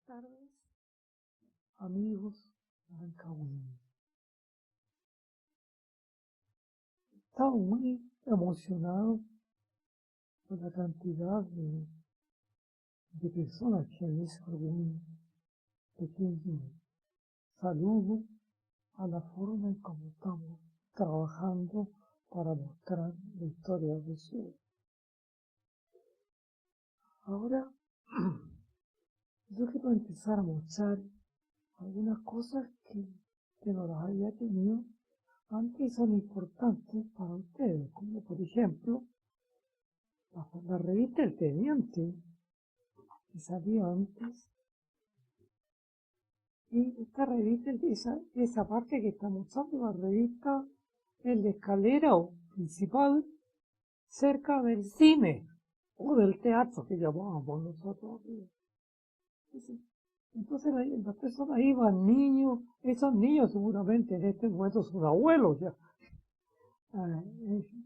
tardes, amigos rancagüeños. Estaba muy emocionado por la cantidad de personas que han hecho algún pequeño saludo a la forma en cómo estamos trabajando para mostrar la historia de Chile. Ahora, yo quiero empezar a mostrar algunas cosas que no las había tenido antes, son importantes para ustedes, como por ejemplo la revista El Teniente, que salía antes, y esta revista, esa parte que estamos usando, la revista en la escalera principal, cerca del cine, o del teatro que llamábamos nosotros. Entonces las personas iban, niños, esos niños seguramente en este momento son abuelos ya.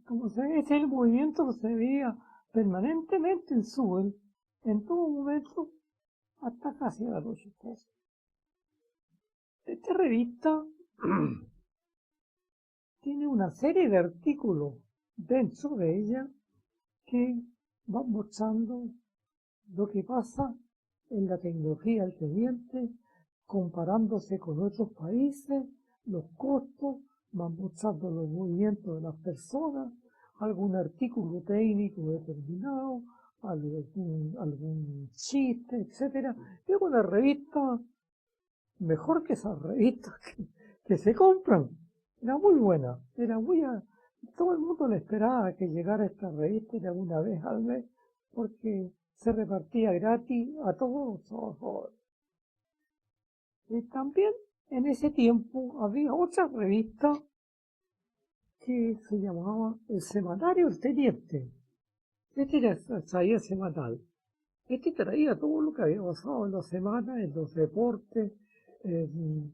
Como ese el movimiento que se veía permanentemente en Suel, en todo momento, hasta casi la noche. Esta revista tiene una serie de artículos dentro de ella que van mostrando lo que pasa en la tecnología del teniente, comparándose con otros países, los costos, van mostrando los movimientos de las personas, algún artículo técnico determinado, algún chiste, etcétera. Es una revista mejor que esas revistas que se compran. Era muy buena, todo el mundo le esperaba que llegara esta revista de alguna vez al mes, porque se repartía gratis a todos los trabajadores. Y también en ese tiempo había otra revista que se llamaba El Semanario El Teniente. Traía semanal. Este traía todo lo que había pasado en la semana, en los deportes, en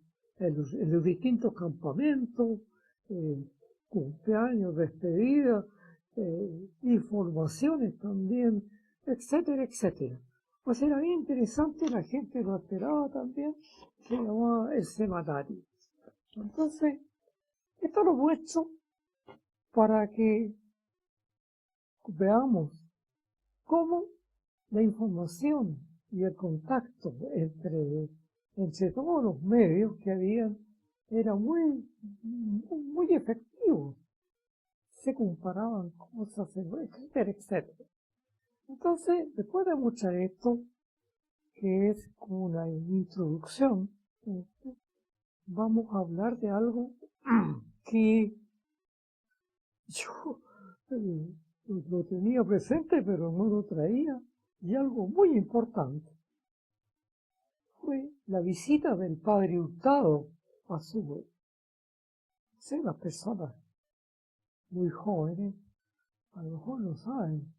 los distintos campamentos, cumpleaños, despedidas, informaciones también, etcétera, etcétera. Pues era bien interesante, la gente lo esperaba también, se llamaba El Semanario. Entonces, esto lo muestro para que veamos cómo la información y el contacto entre todos los medios que habían era muy efectivo. Se comparaban cosas, etcétera, etcétera. Entonces, después de mostrar esto, que es como una introducción, vamos a hablar de algo que yo lo tenía presente, pero no lo traía, y algo muy importante fue la visita del padre Hurtado a Suel. Las personas muy jóvenes a lo mejor no saben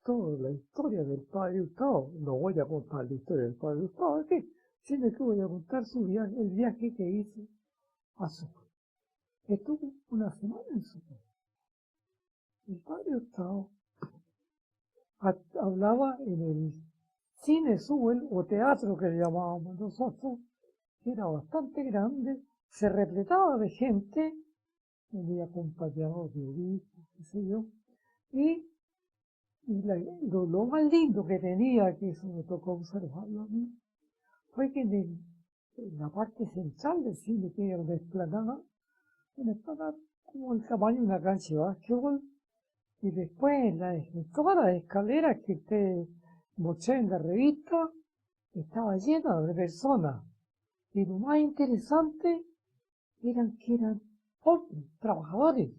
toda la historia del padre Hurtado. No voy a contar la historia del padre Hurtado aquí, sino que voy a contar el viaje que hizo a Suel. Estuvo una semana en Suel. El padre Hurtado hablaba en el cine Suel, o teatro que le llamábamos nosotros, que era bastante grande, se repletaba de gente, venía acompañado de obispos, qué sé yo, y lo más lindo que tenía, que eso me tocó observarlo a mí, fue que en la parte central del cine, que era una explanada como el tamaño de una cancha de básquetbol, y después en todas las escaleras que te mostré en la revista, estaba llena de personas. Y lo más interesante que eran hombres, trabajadores.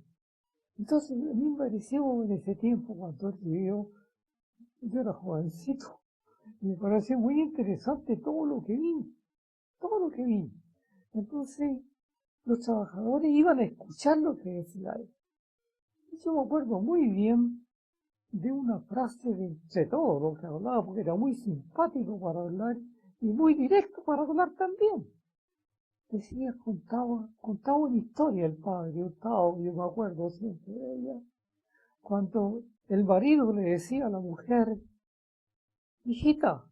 Entonces a mí me pareció en ese tiempo, cuando él vivió, yo era jovencito, me pareció muy interesante todo lo que vi. Entonces los trabajadores iban a escuchar lo que decía él. Y yo me acuerdo muy bien de una frase de entre todo lo que hablaba, porque era muy simpático para hablar y muy directo para hablar también. Decía, contaba una historia el padre Hurtado, yo me acuerdo siempre de ella, cuando el marido le decía a la mujer: hijita,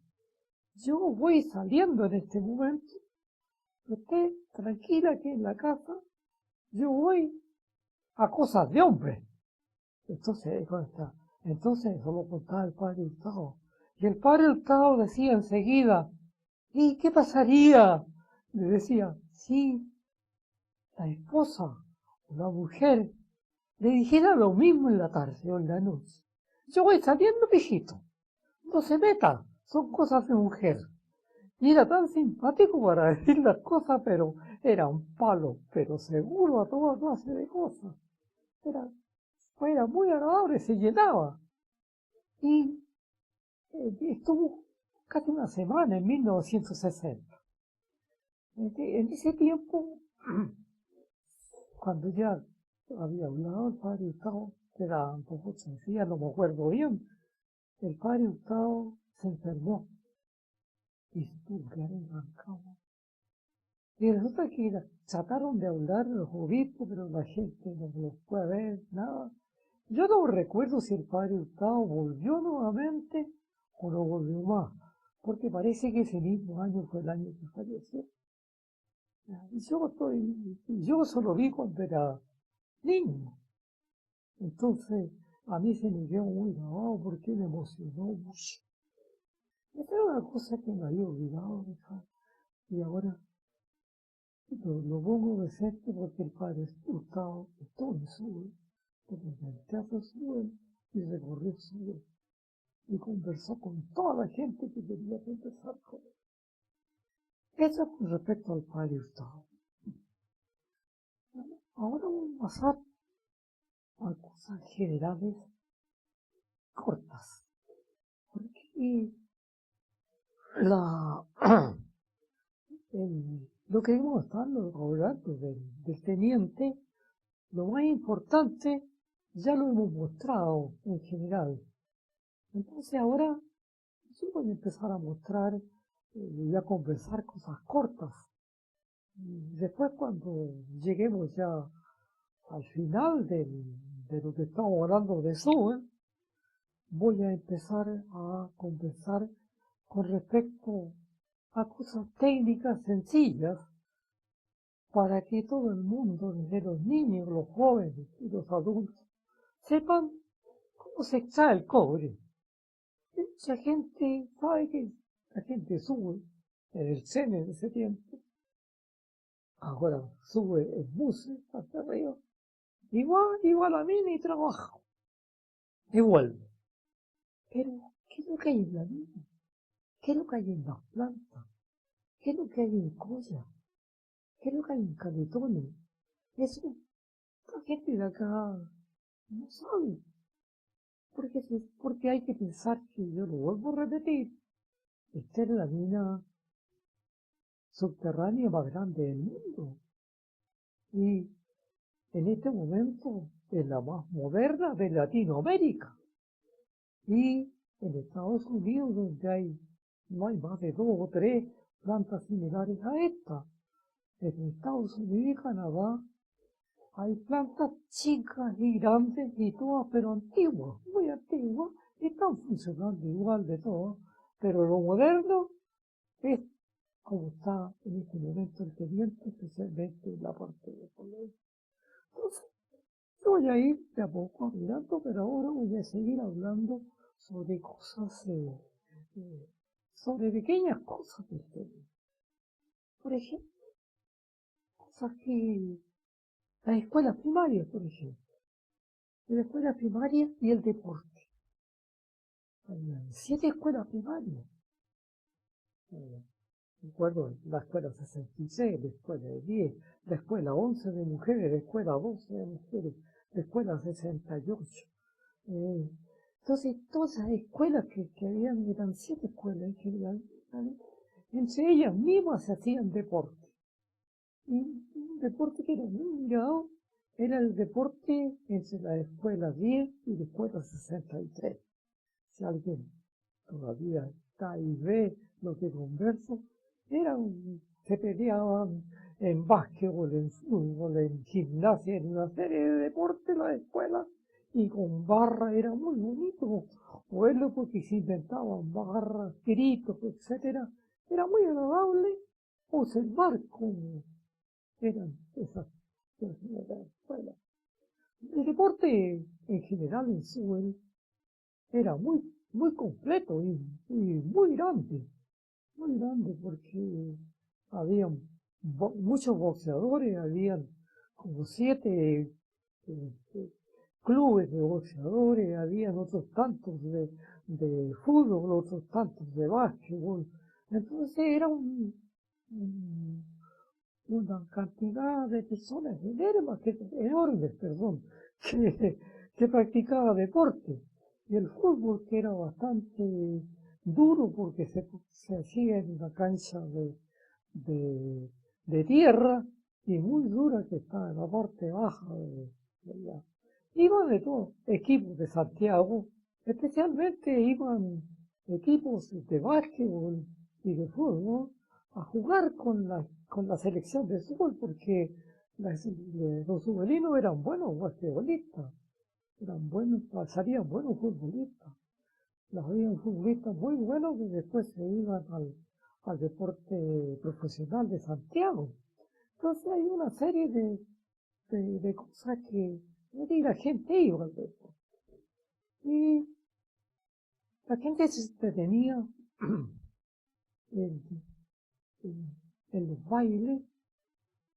yo voy saliendo en este momento, usted tranquila que en la casa, yo voy a cosas de hombre. Entonces, entonces eso lo contaba el padre Hurtado. Y el padre Hurtado decía enseguida, ¿y qué pasaría? Le decía, si la esposa o la mujer le dijera lo mismo en la tarde o en la noche. Yo voy saliendo, mijito, no se meta, son cosas de mujer. Y era tan simpático para decir las cosas, pero era un palo, pero seguro a toda clase de cosas. Era muy agradable, se llenaba. Y estuvo casi una semana en 1960. En ese tiempo, cuando ya había hablado el padre Hurtado, era un poco sencilla, no me acuerdo bien, el padre Hurtado se enfermó y estuvo que en Rancagua. Y resulta que trataron de hablar los obispos, pero la gente no los puede ver, nada. Yo no recuerdo si el padre Hurtado volvió nuevamente o no volvió más, porque parece que ese mismo año fue el año que falleció. Yo solo vi cuando era niño. Entonces, a mí se me quedó muy grabado porque me emocionó mucho. Esta era una cosa que me había olvidado dejar. Y ahora lo pongo presente porque el padre Hurtado estuvo en Sube, en el teatro Sube, y recorrió Sube, y conversó con toda la gente que quería conversar con él. Eso con respecto al padre Hurtado. Ahora vamos a pasar a cosas generales cortas. Porque lo que hemos estado hablando del teniente, lo más importante ya lo hemos mostrado en general. Entonces ahora yo voy a empezar a mostrar y a conversar cosas cortas. Después cuando lleguemos ya al final de lo que estamos hablando de SUBE, voy a empezar a conversar con respecto a cosas técnicas sencillas para que todo el mundo, desde los niños, los jóvenes y los adultos, sepan cómo se extrae el cobre. Mucha gente sabe que la gente sube en el CENE de ese tiempo, ahora sube en buses hasta arriba, igual a mí ni trabajo, y vuelve. Pero, ¿qué es lo que hay en la mina? ¿Qué es lo que hay en las plantas? ¿Qué es lo que hay en Coya? ¿Qué es lo que hay en Caletones? Eso, la gente de acá no sabe. Porque hay que pensar que, yo lo vuelvo a repetir, esta es la mina subterránea más grande del mundo. Y en este momento es la más moderna de Latinoamérica. Y en Estados Unidos, donde no hay más de 2 o 3 plantas similares a esta. En Estados Unidos y Canadá hay plantas chicas y grandes y todas, pero antiguas, muy antiguas, y están funcionando igual de todas. Pero lo moderno es como está en este momento el teniente, especialmente en la parte de Colombia. Entonces, yo voy a ir de a poco mirando, pero ahora voy a seguir hablando sobre cosas, sobre pequeñas cosas del teniente. Por ejemplo, cosas que las escuelas primarias, por ejemplo. La escuela primaria y el deporte. Hay 7 escuelas primarias. Recuerdo la escuela 66, la escuela de 10, la escuela 11 de mujeres, la escuela 12 de mujeres, la escuela 68. Entonces, todas esas escuelas que habían, eran 7 escuelas en general, entre ellas mismas se hacían deporte. Y un deporte que era muy mirado era el deporte entre la escuela 10 y la escuela 63. Si alguien todavía está y ve lo que converso, se peleaban en básquetbol, en fútbol, en gimnasia, en una serie de deportes las escuelas, y con barra era muy bonito verlo porque se inventaban barras, gritos, etcétera. Era muy agradable observar cómo eran esas cosas de la escuela. El deporte en general en Sewell era muy completo y muy grande porque había muchos boxeadores, habían como 7 clubes de boxeadores, habían otros tantos de fútbol, otros tantos de básquetbol. Entonces era una cantidad de personas enormes, perdón, que, que practicaba deporte. Y el fútbol, que era bastante duro porque se hacía en una cancha de, de tierra y muy dura que está en la parte baja de la. Iban de todos equipos de Santiago, especialmente iban equipos de básquetbol y de fútbol a jugar con la selección de fútbol porque los subelinos eran buenos basquetbolistas, eran buenos, salían buenos futbolistas. Había futbolistas muy buenos que después se iban al deporte profesional de Santiago. Entonces hay una serie de cosas que la gente iba al deporte. Y la gente se entretenía en, en los bailes,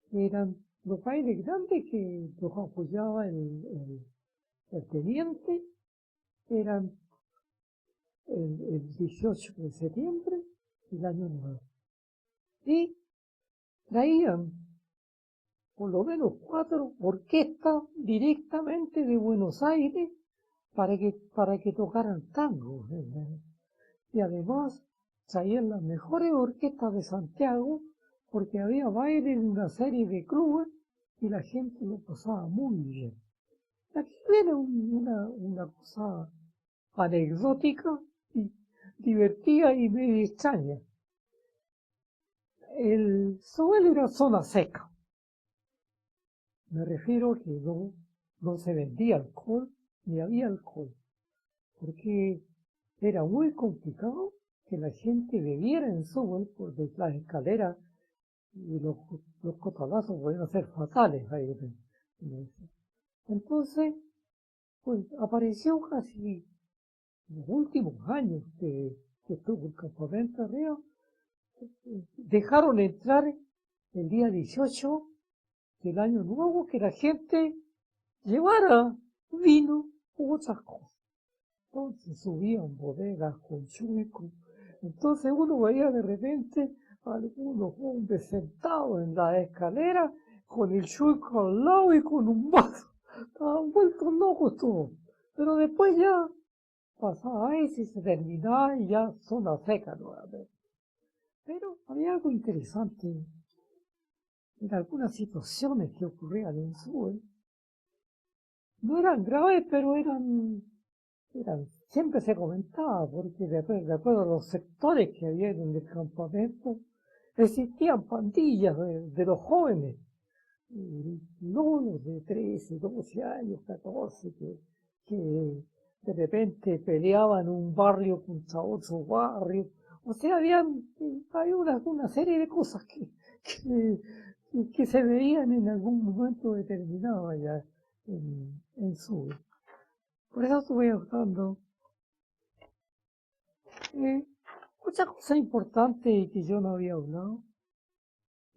que eran los bailes grandes que los apoyaba el teniente, eran el 18 de septiembre del año nuevo. Y traían por lo menos 4 orquestas directamente de Buenos Aires para que tocaran tango. Y además traían las mejores orquestas de Santiago porque había baile en una serie de clubes y la gente lo pasaba muy bien. Aquí viene una cosa anecdótica y divertida y medio extraña. El Sobel era zona seca. Me refiero a que no se vendía alcohol ni había alcohol, porque era muy complicado que la gente bebiera en Sobel porque las escaleras y los cotalazos podían ser fatales ahí. Entonces, pues apareció casi en los últimos años que estuvo el campamento arriba, dejaron entrar el día 18 del año nuevo que la gente llevara vino u otras cosas. Entonces subían bodegas con chuicos. Entonces uno veía de repente a algunos hombres sentados en la escalera con el chuico al lado y con un vaso. Estaban vueltos locos todos. Pero después ya pasaba eso y se terminaba y ya zona seca nuevamente. Pero había algo interesante en algunas situaciones que ocurrían en Sue. No eran graves, pero siempre se comentaba, porque de acuerdo a los sectores que había en el campamento, existían pandillas de los jóvenes, niños de 13, 12 años, 14, que de repente peleaban un barrio contra otro barrio. O sea, había una serie de cosas que se veían en algún momento determinado allá en Sur. Por eso estuve buscando otra cosa importante y que yo no había hablado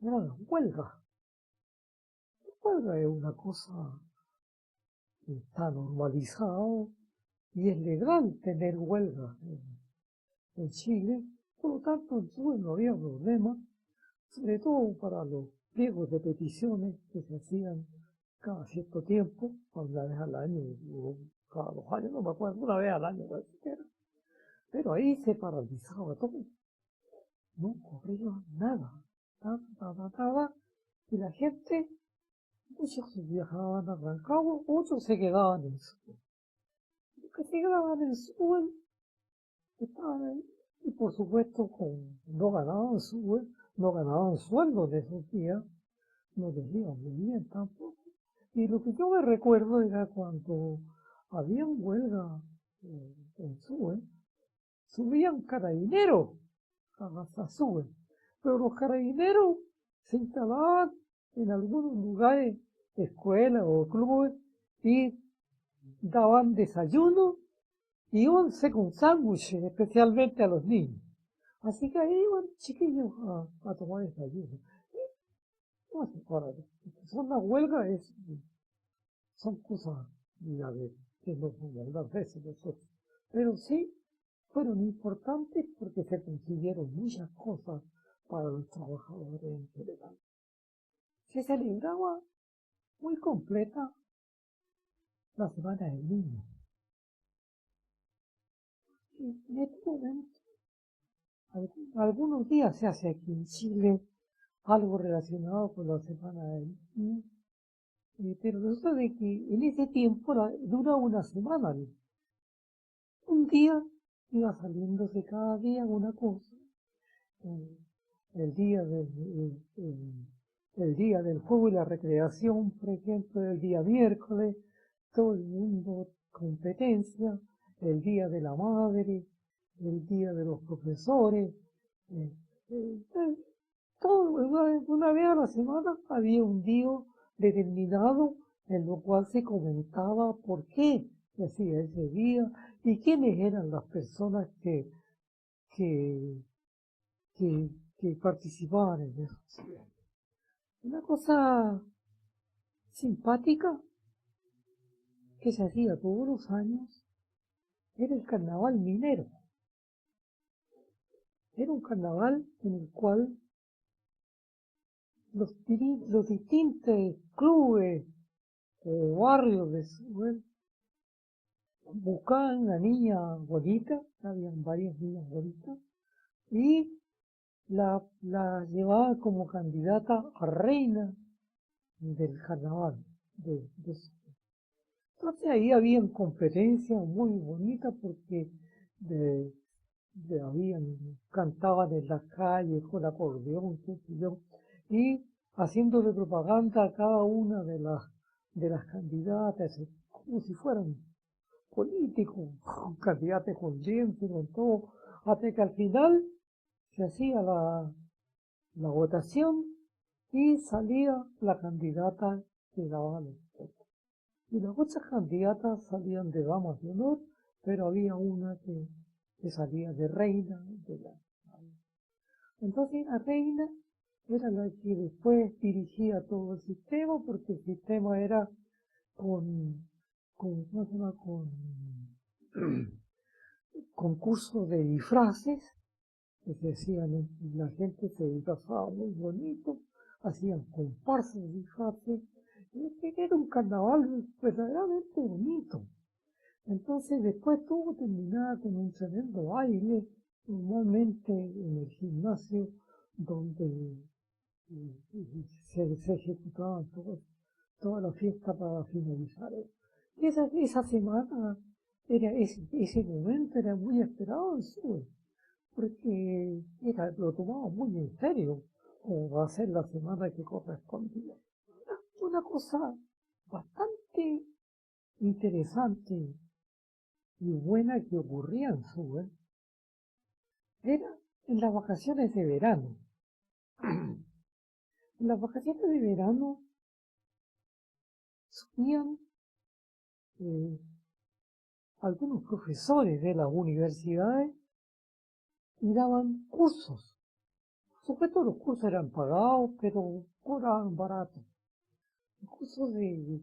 era la huelga. La huelga es una cosa que está normalizada y es legal tener huelga en Chile. Por lo tanto, en Chile no había problema, sobre todo para los pliegos de peticiones que se hacían cada cierto tiempo, una vez al año, o cada 2 años, no me acuerdo, una vez al año parece que era. Pero ahí se paralizaba todo, no ocurría nada, nada, y la gente, muchos viajaban a Rancagua, otros se quedaban en Sewell. Los que se quedaban en Sewell estaban ahí, y por supuesto no ganaban Sewell, no ganaban sueldo de esos días, no les iba muy bien tampoco. Y lo que yo me recuerdo era cuando había huelga en Sube, subían carabineros a Sube, pero los carabineros se instalaban en algunos lugares, escuelas o clubes, y daban desayuno y once con sándwiches, especialmente a los niños. Así que ahí iban chiquillos a tomar desayuno. No sé, ahora, son las huelgas, son cosas, mira, que no son algunas veces nosotros. Pero sí fueron importantes porque se consiguieron muchas cosas para los trabajadores en general. Se celebraba muy completa la Semana del Niño. Y en este momento, algunos días se hace aquí en Chile algo relacionado con la Semana del Niño, pero resulta de que en ese tiempo dura una semana. Un día iba saliéndose cada día una cosa. Eh, el día el día del juego y la recreación, por ejemplo, el día miércoles, todo el mundo competencia, el día de la madre, el día de los profesores, eh, eh, todo, una vez a la semana había un día determinado en lo cual se comentaba por qué se hacía ese día y quiénes eran las personas que, que, que participaban en eso. Una cosa simpática que se hacía todos los años era el carnaval minero. Era un carnaval en el cual los distintos clubes o barrios de Sudán buscaban una niña bonita, habían varias niñas bonitas, y la llevaban como candidata a reina del carnaval de Sudán. Entonces ahí habían competencias muy bonitas porque de, cantaban en las calles con acordeón, qué sé yo, y haciéndole propaganda a cada una de las candidatas, como si fueran políticos, con candidatos con lienzo, con todo, hasta que al final se hacía la votación y salía la candidata que daba los votos. Y las otras candidatas salían de damas de honor, pero había una que salía de reina. Entonces la reina era la que después dirigía todo el sistema, porque el sistema era ¿cómo se llama? Con concursos de disfraces, que se hacían, la gente se disfrazaba muy bonito, hacían comparsas de disfraces, era un carnaval verdaderamente bonito. Entonces después todo terminaba con un tremendo baile, normalmente en el gimnasio donde se ejecutaban toda la fiesta para finalizar. Esa semana, ese momento era muy esperado en Sue, porque lo tomaba muy en serio, como va a ser la semana que correspondía. Una cosa bastante interesante y buena que ocurría en Sue era en las vacaciones de verano. En las vacaciones de verano subían algunos profesores de las universidades y daban cursos. Por supuesto los cursos eran pagados, pero cobraban barato. Cursos de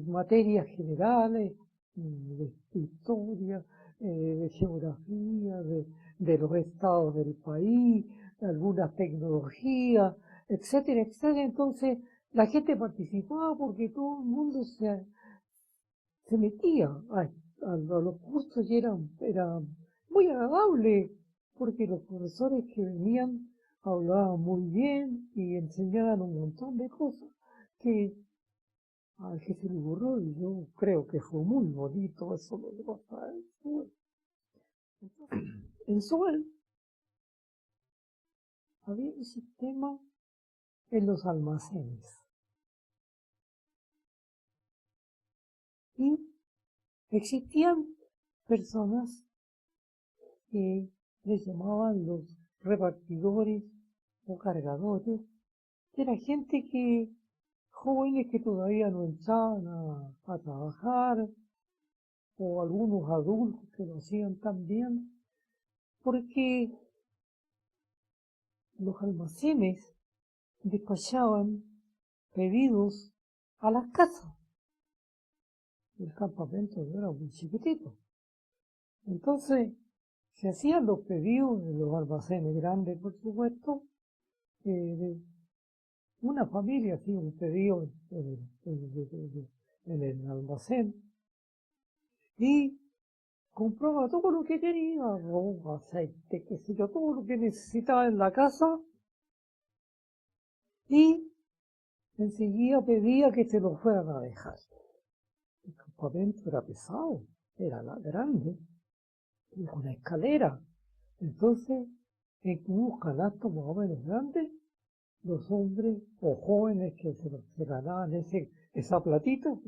materias generales, de historia, de geografía, de los estados del país, de algunas tecnologías, etcétera, etcétera. Entonces la gente participaba porque todo el mundo se metía a los cursos y era muy agradable porque los profesores que venían hablaban muy bien y enseñaban un montón de cosas que al que se le ocurrió, y yo creo que fue muy bonito eso lo que pasaba en Suel. En Suel había un sistema en los almacenes. Y existían personas que les llamaban los repartidores o cargadores, que era gente que, jóvenes que todavía no entraban a trabajar, o algunos adultos que lo hacían también, porque los almacenes despachaban pedidos a las casas. El campamento era muy chiquitito. Entonces, se hacían los pedidos de los almacenes grandes, por supuesto. Una familia hacía un pedido en el almacén y compraba todo lo que quería, arroz, aceite, qué sé yo, todo lo que necesitaba en la casa, y enseguida pedía que se lo fueran a dejar. El campamento era pesado, era grande, y una escalera. Entonces, en un canasto más o menos grande, los hombres o jóvenes que se ganaban esa platita,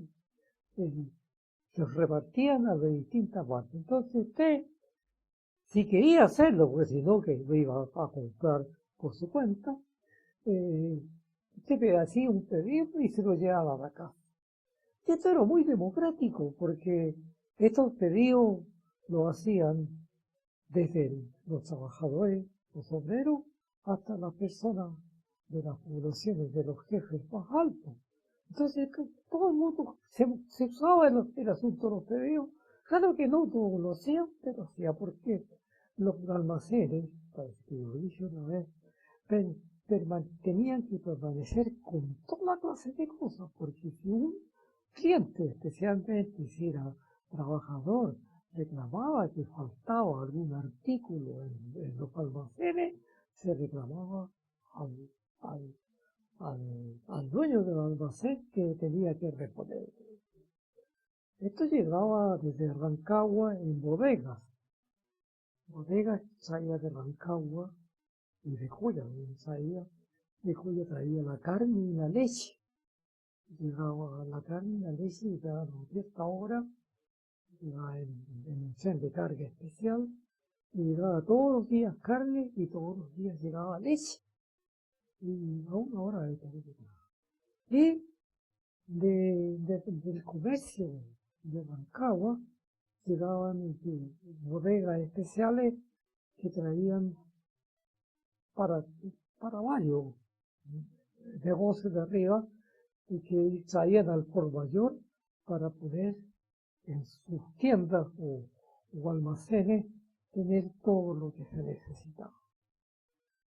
se repartían a de distintas partes. Entonces usted, si quería hacerlo, porque si no, que lo iba a comprar por su cuenta, usted hacía un pedido y se lo llevaba a la casa. Y esto era muy democrático, porque estos pedidos lo hacían desde los trabajadores, los obreros, hasta las personas de las poblaciones, de los jefes más altos. Entonces, todo el mundo se usaba el asunto de los pedidos. Claro que no todos lo hacían, pero hacía porque los almacenes, parece que lo dije una vez, tenían que permanecer con toda clase de cosas, porque si un cliente, especialmente si era trabajador, reclamaba que faltaba algún artículo en los almacenes, se reclamaba al, al dueño del almacén que tenía que responder. Esto llegaba desde Rancagua en bodegas. Bodegas traía de Rancagua y de Joya, de Joya traía la carne y la leche. Llegaba la carne y la leche y a cierta hora llegaba en un tren de carga especial y llegaba todos los días carne y todos los días llegaba leche. Y a una hora de tarde. Y del comercio de Rancagua llegaban bodegas especiales que traían para, para varios negocios de arriba y que traían al por mayor para poder en sus tiendas o almacenes tener todo lo que se necesitaba.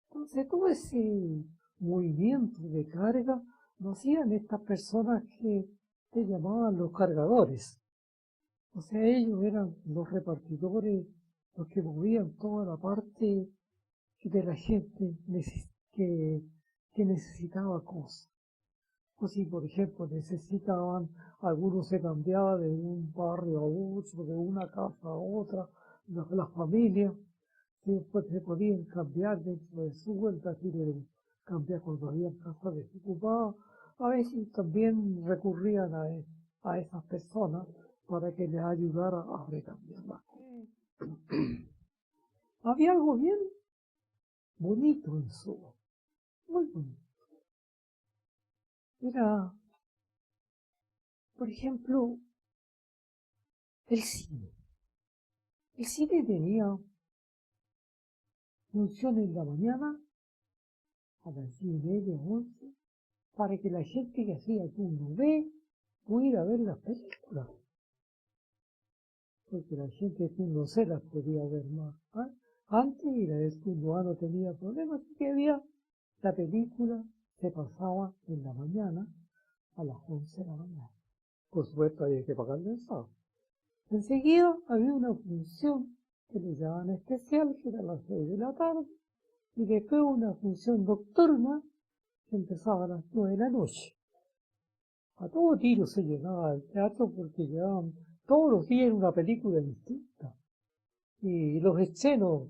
Entonces todo ese movimiento de carga lo hacían estas personas que se llamaban los cargadores. O sea, ellos eran los repartidores, los que movían toda la parte de la gente que, que necesitaba cosas. O si, por ejemplo, necesitaban, algunos se cambiaban de un barrio a otro, de una casa a otra, las familias, se podían cambiar dentro de su vuelta, cambiar cuando había casas desocupadas. A veces también recurrían a esas personas para que les ayudara a recambiarlas. Había algo bien bonito en Suba, muy bonito. Era, por ejemplo, el cine. El cine tenía función en la mañana a las 10:30, 11, para que la gente que hacía turno B pudiera ver las películas. Porque la gente de turno C las podía ver más antes y la de turno A no tenía problemas, así que había la película se pasaba en la mañana a las 11 de la mañana. Por supuesto había que pagarle el sábado. Enseguida había una función que le llamaban especial, que era a las 6 de la tarde, y después una función nocturna que empezaba a las 9 de la noche. A todo tiro se llenaba el teatro porque llevaban todos los días una película distinta. Y los estrenos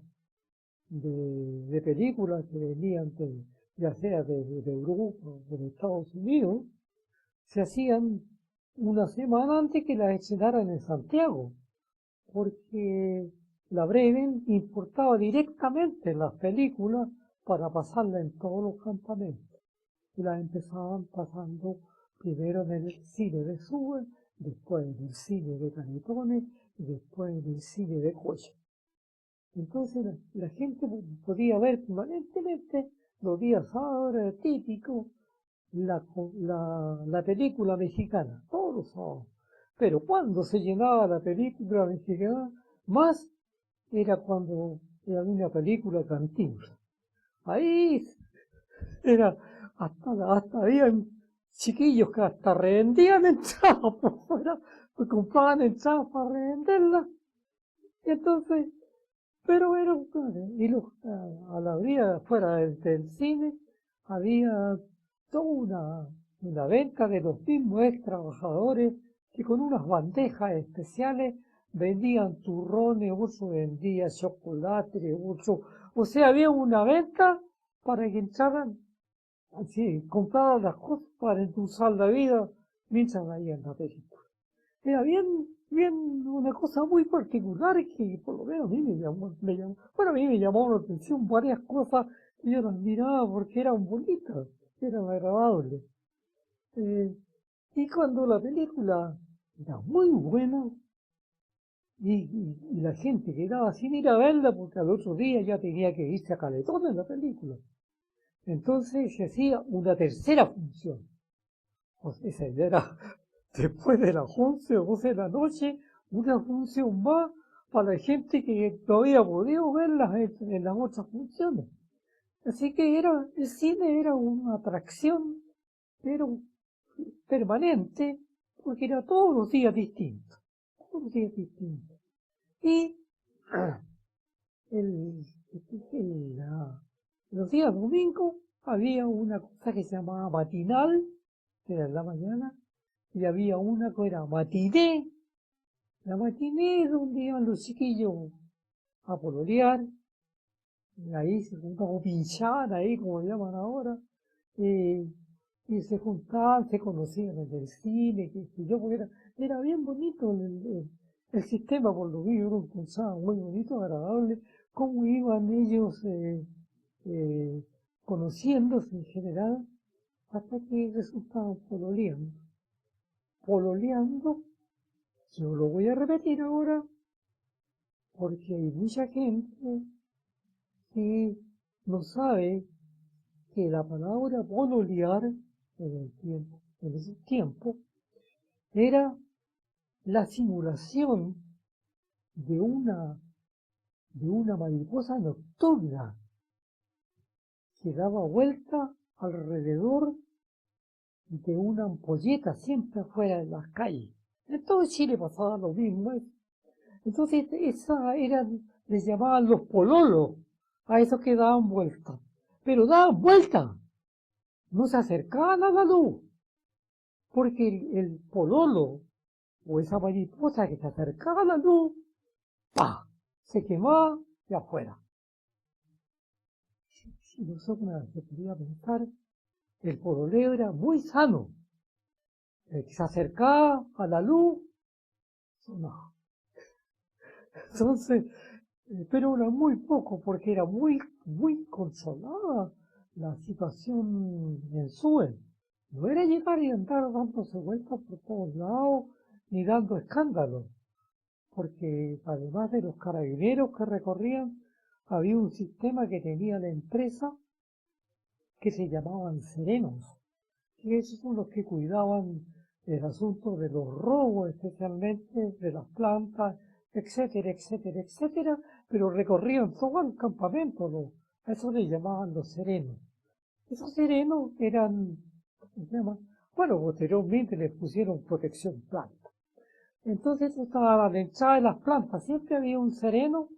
de películas que venían ya sea de Europa o de Estados Unidos, se hacían una semana antes que la estrenaran en Santiago, porque la Breven importaba directamente las películas para pasarlas en todos los campamentos. Y las empezaban pasando primero en el cine de Suba, después en el cine de Canetones y después en el cine de Coya. Entonces la gente podía ver permanentemente los días sábados típicos la película mexicana, todos los sábados. Pero cuando se llenaba la película mexicana, más era cuando era una película cantina. Ahí era, hasta habían chiquillos que hasta revendían entradas por fuera, pues compraban entradas para revenderlas. Y entonces, pero era, y a la orilla fuera del cine había toda una venta de los mismos ex trabajadores que con unas bandejas especiales vendían turrones, otro vendía chocolate, otro, o sea, había una venta para que entraran, así, compraran las cosas para endulzar la vida mientras veían la película. Era bien una cosa muy particular que por lo menos a mí bueno, a mí me llamó la atención varias cosas que yo las miraba porque eran bonitas, eran agradables. Eh, y cuando la película era muy buena y la gente quedaba sin ir a verla porque al otro día ya tenía que irse a Caletón en la película. Entonces se hacía una tercera función. O sea, esa ya era después de las 11 o 12 de la noche, una función más para la gente que no había podido verlas en las otras funciones. Así que el cine era una atracción, era permanente, porque era todos los días distintos, todos los días distintos. Y el, los días domingos había una cosa que se llamaba matinal, que era en la mañana, y había una que era matiné. La matiné es donde iban los chiquillos a pololear, y ahí se juntaban, o pinchaban ahí, como llaman ahora, eh, y se juntaban, se conocían en el cine, que sé yo, porque era bien bonito el sistema, por lo que yo lo pensaba muy bonito, agradable, cómo iban ellos eh, conociéndose en general, hasta que resultaban pololeando. Pololeando, yo lo voy a repetir ahora, porque hay mucha gente que no sabe que la palabra pololear en ese tiempo, era la simulación de una mariposa nocturna que daba vuelta alrededor de una ampolleta siempre afuera de las calles. En todo Chile pasaba lo mismo. Entonces, les llamaban los pololos, a esos que daban vuelta. Pero daban vuelta, no se acercaban a la luz, porque el pololo, o esa mariposa que se acercaba a la luz, ¡pah!, se quemaba de afuera. Si nosotros se podía pensar, el pololeo era muy sano. El que se acercaba a la luz, no. Entonces, pero era muy poco, porque era muy consolada la situación en Suen. No era llegar y andar dándose vueltas por todos lados, ni dando escándalos, porque además de los carabineros que recorrían, había un sistema que tenía la empresa que se llamaban serenos, que esos son los que cuidaban el asunto de los robos, especialmente de las plantas, etcétera, etcétera, etcétera, pero recorrían todo el campamento, a eso le llamaban los serenos. Esos serenos eran, ¿cómo se llama? Bueno, posteriormente les pusieron protección planta. Entonces estaba a la entrada de las plantas, siempre había un sereno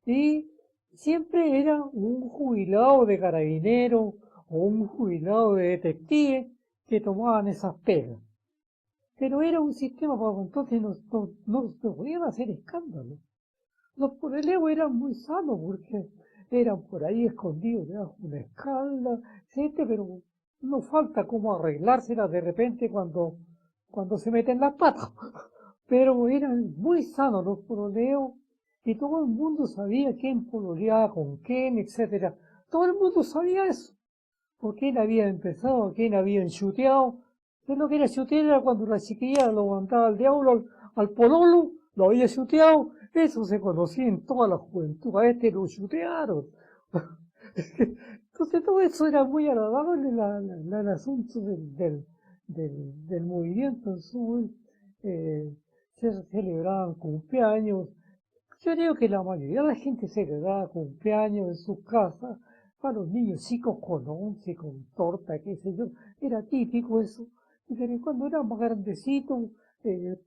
y siempre era un jubilado de carabinero o un jubilado de detective que tomaban esas pegas. Pero era un sistema, porque entonces no podían hacer escándalo. Los poleleos eran muy sanos porque eran por ahí escondidos debajo de una escalda, etcétera, pero no falta cómo arreglársela de repente cuando cuando se meten las patas. Pero eran muy sanos los pololeos y todo el mundo sabía quién pololeaba con quién, etcétera. Todo el mundo sabía eso. Por quién había empezado, quién había enchuteado. ¿Qué lo que era chutear? Era cuando la chiquilla lo aguantaba al diablo, al pololo, lo había chuteado. Eso se conocía en toda la juventud. A este lo chutearon. Entonces todo eso era muy agradable, el asunto del movimiento en su se celebraban cumpleaños. Yo creo que la mayoría de la gente celebraba cumpleaños en sus casas, para los niños chicos con once, con torta, qué sé yo, era típico eso. Y pero cuando era más grandecito,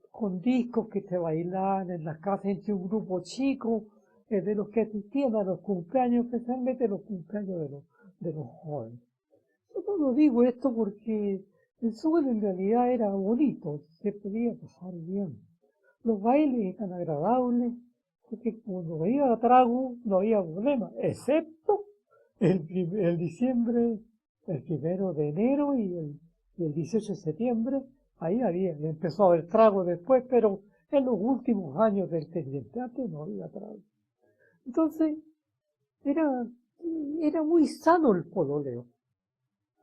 con discos que se bailaban en las casas entre un grupo chico, de los que asistían a los cumpleaños, especialmente los cumpleaños de los jóvenes. Yo no lo digo esto porque el sur en realidad era bonito, se podía pasar bien. Los bailes eran agradables, porque cuando veía a trago no había problema, excepto el diciembre, el 1 de enero y el 18 de septiembre, ahí empezó a haber trago después, pero en los últimos años del teniente, antes no había trago. Entonces, era, era muy sano el pololeo.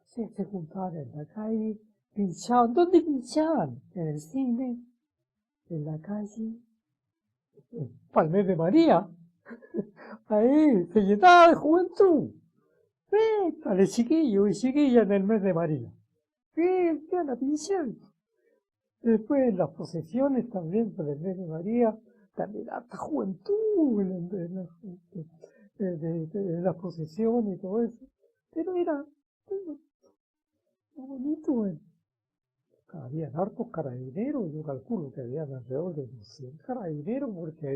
Se juntaban en la calle, pinchaban. ¿Dónde pinchaban? En el cine, en la calle, en Palmer de María. Ahí se llenaba de juventud. Dale, chiquillo y chiquilla en el mes de María. Van a pinchar. Después en las procesiones también por el mes de María, también harta juventud en las procesiones y todo eso. Pero era bonito. Había hartos carabineros, yo calculo que habían alrededor de 100 carabineros, porque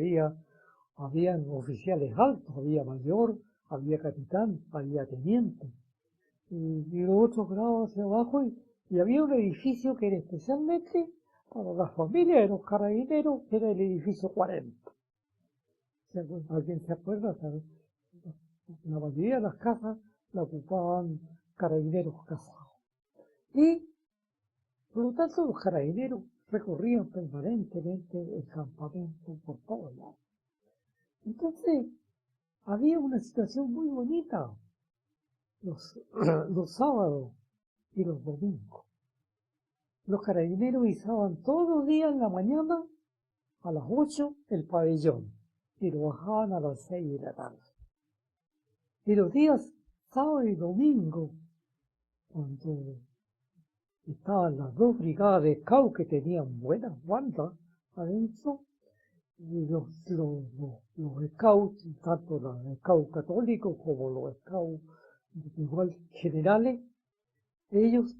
habían oficiales altos, había mayor, había capitán, había teniente, y los otros grados hacia abajo, y había un edificio que era especialmente para la familia de los carabineros, que era el edificio 40. ¿Alguien se acuerda? La mayoría de las casas la ocupaban carabineros casados. Y por lo tanto, los carabineros recorrían permanentemente el campamento por todos lados. Entonces, había una situación muy bonita los sábados y los domingos. Los carabineros izaban todos los días en la mañana a las 8 el pabellón y lo bajaban a las 6 de la tarde. Y los días sábado y domingo, cuando estaban las dos brigadas de scout que tenían buenas bandas adentro, y los scouts, tanto los scouts católicos como los scouts igual generales, ellos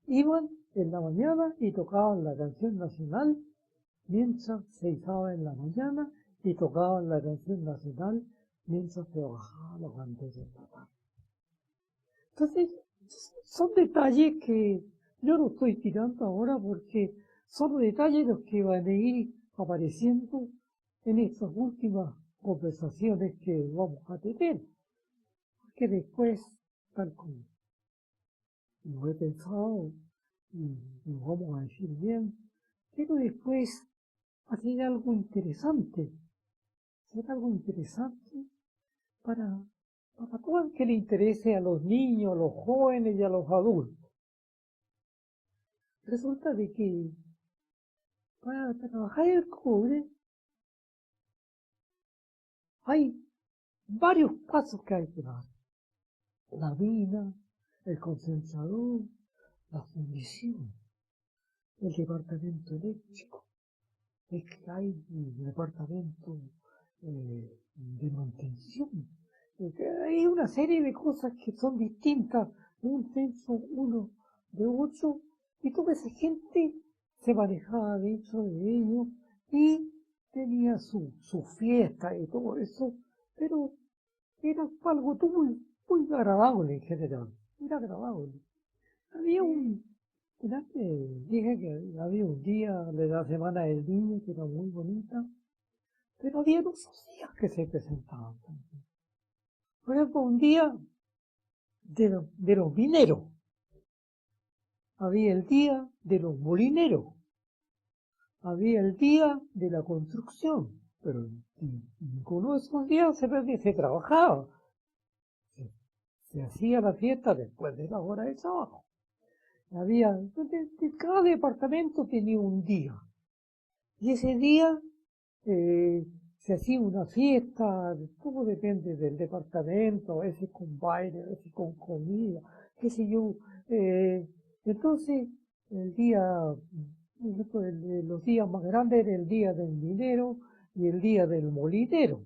iban en la mañana y tocaban la canción nacional, mientras se izaba en la mañana y tocaban la canción nacional mientras se bajaban los banderas de la tarde. Entonces, son detalles que yo no estoy tirando ahora porque son detalles los que van a ir apareciendo en estas últimas conversaciones que vamos a tener. Porque después, tal como lo he pensado y lo vamos a decir bien, pero después hacer algo interesante para todo el que le interese a los niños, a los jóvenes y a los adultos. Resulta de que para trabajar el cobre hay varios pasos que hay que dar. La mina, el concentrador, la fundición, el departamento eléctrico, es que hay un departamento de mantención. Hay una serie de cosas que son distintas, un censo, uno de 8, y toda esa gente se manejaba dentro de ellos y tenía su fiesta y todo eso, pero era algo muy agradable en general, era agradable. Había dije que había un día de la Semana del Niño que era muy bonita, pero había otros días que se presentaban también. Por ejemplo, un día de los mineros, había el día de los molineros, había el día de la construcción, pero ninguno de esos días se trabajaba. Se hacía la fiesta después de la hora de trabajo. Cada departamento tenía un día. Y ese día se hacía una fiesta, todo depende del departamento, a veces con baile, a veces con comida, qué sé yo. Entonces, el día, los días más grandes era el día del minero y el día del molinero,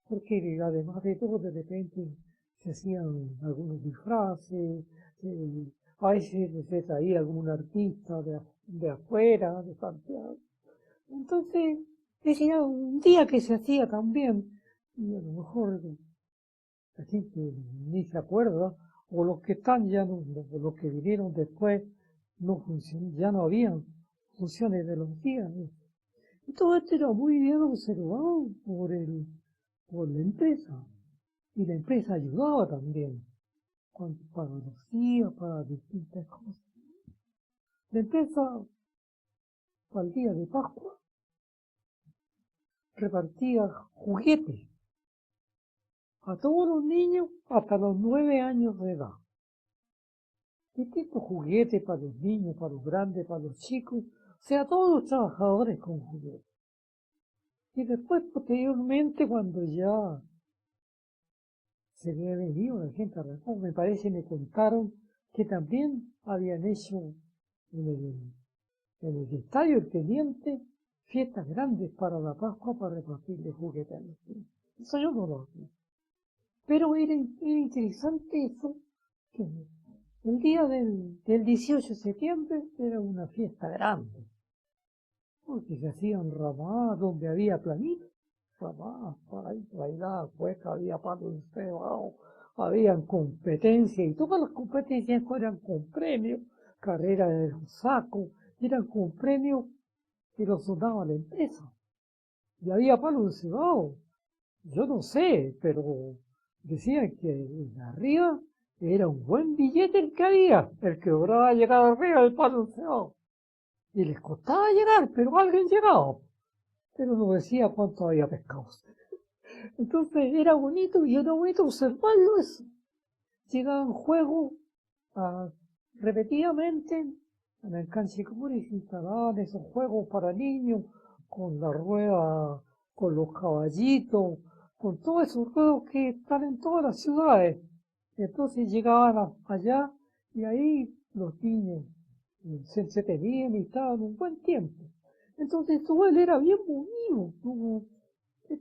porque además de todo, de repente se hacían algunos disfraces, a veces se traía algún artista de afuera, de Santiago. Entonces, ese era un día que se hacía también, y a lo mejor la gente ni se acuerda, o los que están ya no, o los que vinieron después, ya no habían funciones de los días. Y todo esto era muy bien observado por la empresa, y la empresa ayudaba también, para los días, para distintas cosas. La empresa, para el día de Pascua, repartía juguetes a todos los niños hasta los 9 años de edad. Distintos juguetes para los niños, para los grandes, para los chicos, o sea, todos los trabajadores con juguetes. Y después, posteriormente, cuando ya se había venido la gente a Rancón, me parece, me contaron que también habían hecho en el estadio El Teniente fiestas grandes para la Pascua para repartirle juguetes a los niños. Eso yo no lo hacía. Pero era interesante eso, que el día del 18 de septiembre era una fiesta grande, porque se hacían ramadas donde había planito, ramadas para ir bailar, pues había palo encebado, habían competencias, y todas las competencias eran con premios, carreras de los sacos, eran con premios que los daba la empresa. Y había palo encebado, yo no sé, pero decían que arriba era un buen billete el que había, el que lograba llegar arriba del palo encebado. Y les costaba llegar, pero alguien llegaba. Pero no decía cuánto había pescado. Entonces era bonito y era bonito observarlo eso. Llegaban juegos repetidamente en el cancha común y se instalaban esos juegos para niños con la rueda, con los caballitos, con todos esos juegos que están en todas las ciudades. Entonces llegaban allá y ahí los niños se entretenían y estaban un buen tiempo. Entonces todo él era bien bonito.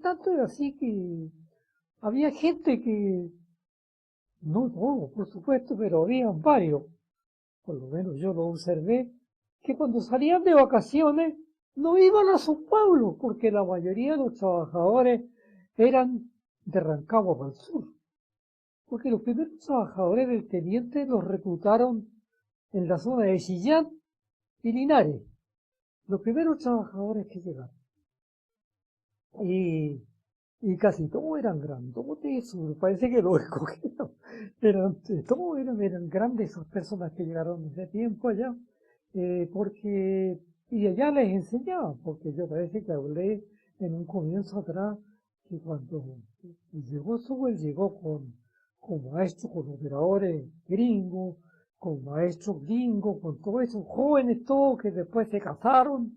Tanto era así que había gente que, no todos por supuesto, pero habían varios, por lo menos yo lo observé, que cuando salían de vacaciones no iban a sus pueblos, porque la mayoría de los trabajadores eran de Rancagua para el sur. Porque los primeros trabajadores del Teniente los reclutaron en la zona de Chillán y Linares, los primeros trabajadores que llegaron. Y casi todos eran grandotes, parece que los escogieron. Todos eran grandes esas personas que llegaron ese tiempo allá, y allá les enseñaban, porque yo parece que hablé en un comienzo atrás, que cuando llegó Sewell llegó con maestros, con operadores gringos, con maestros gringos, con todos esos jóvenes todos que después se casaron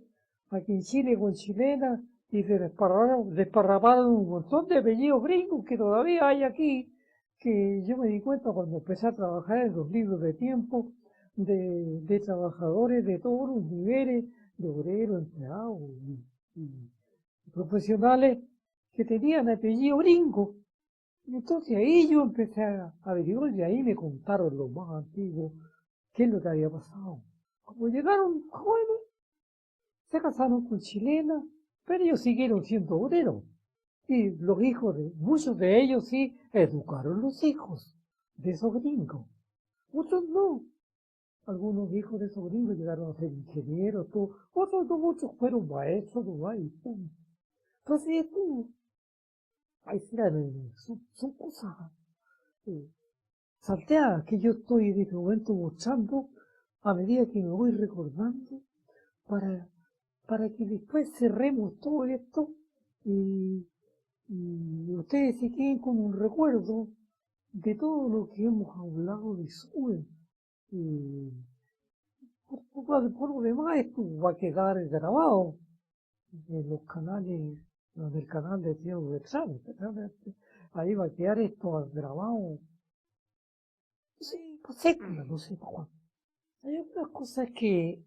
aquí en Chile con chilenas y se desparramaron un montón de apellidos gringos que todavía hay aquí, que yo me di cuenta cuando empecé a trabajar en los libros de tiempo de trabajadores de todos los niveles, de obreros, empleados y profesionales que tenían apellido gringo. Entonces ahí yo empecé a averiguar y ahí me contaron los más antiguos qué es lo que había pasado. Como llegaron jóvenes, se casaron con chilenas, pero ellos siguieron siendo obreros. Y los hijos muchos de ellos sí educaron los hijos de esos gringos. Muchos no. Algunos hijos de esos gringos llegaron a ser ingenieros, otros no, muchos fueron maestros, y pum. Entonces esto, ahí son cosas salteadas que yo estoy en este momento mostrando a medida que me voy recordando para para que después cerremos todo esto y ustedes se queden con un recuerdo de todo lo que hemos hablado de SUBE. Por lo demás, esto va a quedar grabado en los canales, en el canal de Tío Beltrán, especialmente. Ahí va a quedar esto grabado. Sí, no sé, no sé cuándo. Hay otras cosas que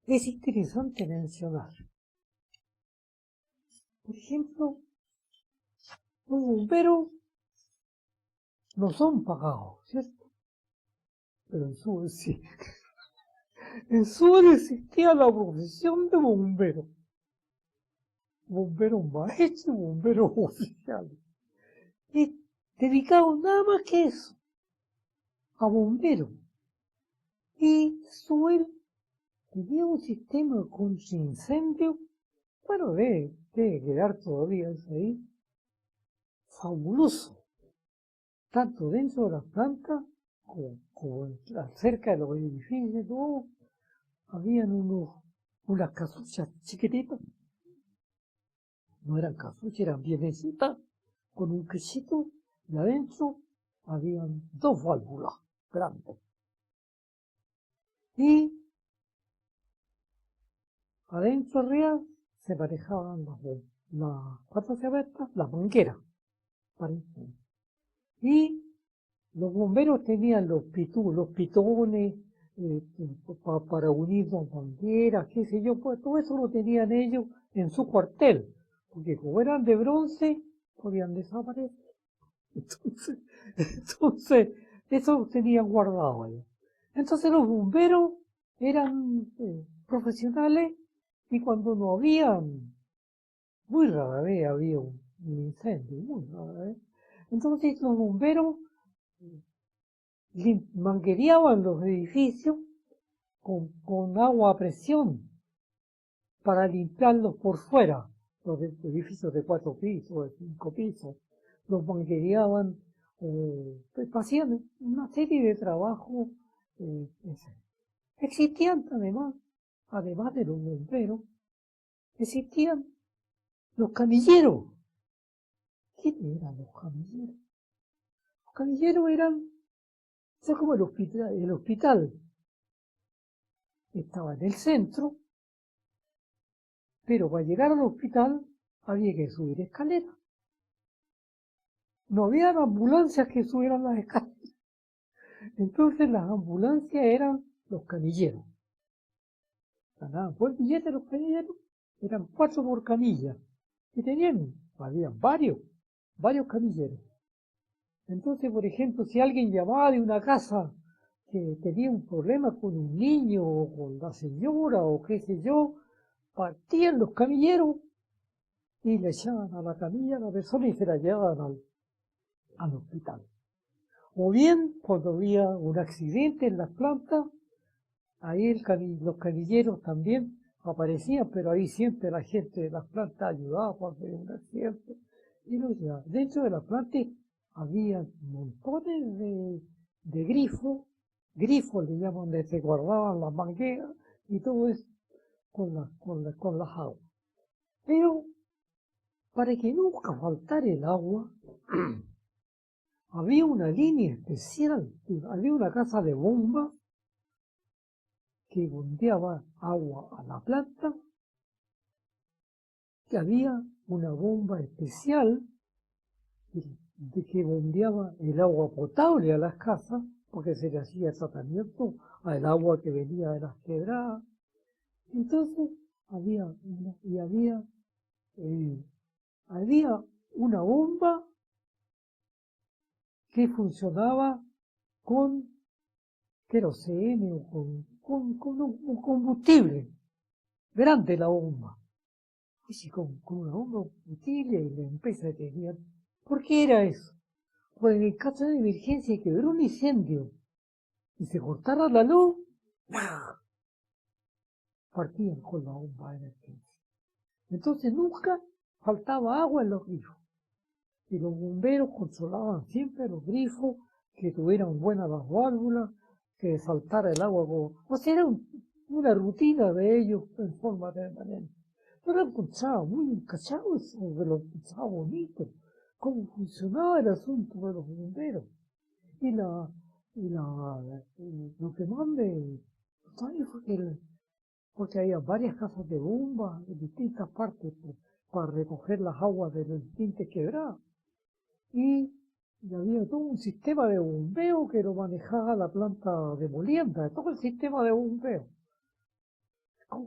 es interesante mencionar. Por ejemplo, los bomberos no son pagados, ¿cierto? Pero en Suez sí. En Suez existía la profesión de bombero. Bomberos maestros, bomberos oficiales. Y dedicados nada más que eso, a bomberos. Y Suez tenía un sistema contra incendio, bueno, debe quedar todavía ahí, fabuloso. Tanto dentro de las plantas como cerca de los edificios, todo, habían unas casuchas chiquititas, no eran casuchas, eran piernecitas, con un quesito, y adentro habían 2 válvulas grandes. Y adentro arriba se manejaban ¿cuánto se llama esta? Las mangueras. Y los bomberos tenían los pitones, para unir dos mangueras, qué sé yo, pues todo eso lo tenían ellos en su cuartel, porque como eran de bronce, podían desaparecer. Entonces eso tenían guardado ahí. Entonces los bomberos eran profesionales y cuando no habían, muy rara vez había un incendio, muy rara vez. Entonces los bomberos manguereaban los edificios con agua a presión para limpiarlos por fuera, los edificios de 4 pisos, de 5 pisos, los manguereaban, hacían una serie de trabajos. Existían además de los bomberos, existían los camilleros. ¿Quiénes eran los camilleros? Los camilleros eran, como el hospital estaba en el centro, pero para llegar al hospital había que subir escaleras. No había ambulancias que subieran las escaleras. Entonces las ambulancias eran los camilleros. Ganaban buen billete los camilleros, eran 4 por camilla. Y habían varios camilleros. Entonces, por ejemplo, si alguien llamaba de una casa que tenía un problema con un niño o con la señora o qué sé yo, partían los camilleros y le echaban a la camilla a la persona y se la llevaban al hospital. O bien, cuando había un accidente en las plantas, ahí los camilleros también aparecían, pero ahí siempre la gente de las plantas ayudaba cuando había un accidente. Y los llevaban. Dentro de las plantas había montones de grifos le llaman, donde se guardaban las mangueras y todo eso con las aguas. Pero para que nunca faltara el agua, había una línea especial, había una casa de bomba que bombeaba agua a la planta, que había una bomba especial de que bombeaba el agua potable a las casas, porque se le hacía tratamiento al agua que venía de las quebradas. Entonces había una bomba que funcionaba con queroseno o con un combustible grande la bomba. Y con una bomba combustible y la empresa tenía. ¿Por qué era eso? Pues en el caso de emergencia que hubiera un incendio y se cortara la luz, partían con la bomba de emergencia. Entonces nunca faltaba agua en los grifos. Y los bomberos controlaban siempre los grifos, que tuvieran buenas las válvulas, que saltara el agua. O sea, una rutina de ellos en forma permanente. Yo lo encontraba muy encachado eso, me lo encontraba bonito, cómo funcionaba el asunto de los bomberos. Y lo que más me gustó a mí fue porque había varias casas de bomba en distintas partes para recoger las aguas de los distintos quebrados. Y había todo un sistema de bombeo que lo manejaba la planta de molienda, todo el sistema de bombeo.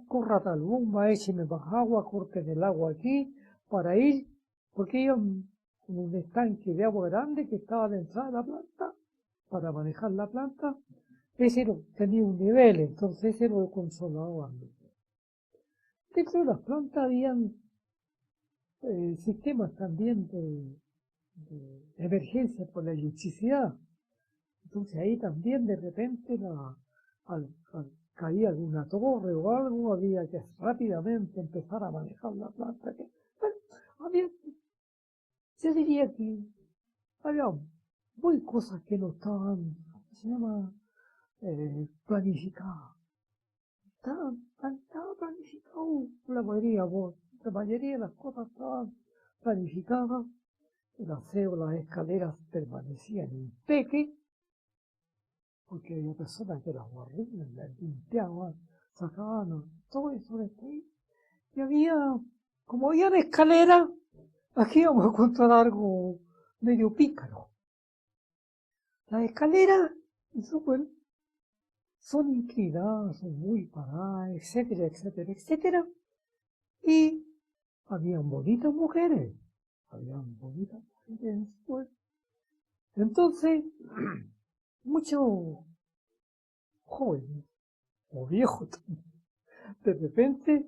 Corra tal bomba, écheme más agua, corten el agua aquí, para ir, porque iban en un estanque de agua grande que estaba a la entrada de la planta, para manejar la planta, ese tenía un nivel, entonces ese lo controlaba. Dentro de las plantas habían sistemas también de emergencia por la electricidad. Entonces ahí también de repente caía alguna torre o algo, había que rápidamente empezar a manejar la planta. Bueno, yo diría que había muy cosas que no estaban, ¿cómo se llama? Planificadas. Estaba planificado la mayoría de las cosas estaban planificadas. El aseo, las escaleras permanecían impecables, porque había personas que las barrían, las limpiaban, sacaban todo eso de ahí. Y como había una escalera, aquí vamos a contar algo medio pícaro. Las escaleras son inclinadas, son muy paradas, etcétera, etcétera, etcétera. Y habían bonitas mujeres en su pueblo. Entonces, muchos jóvenes o viejos de repente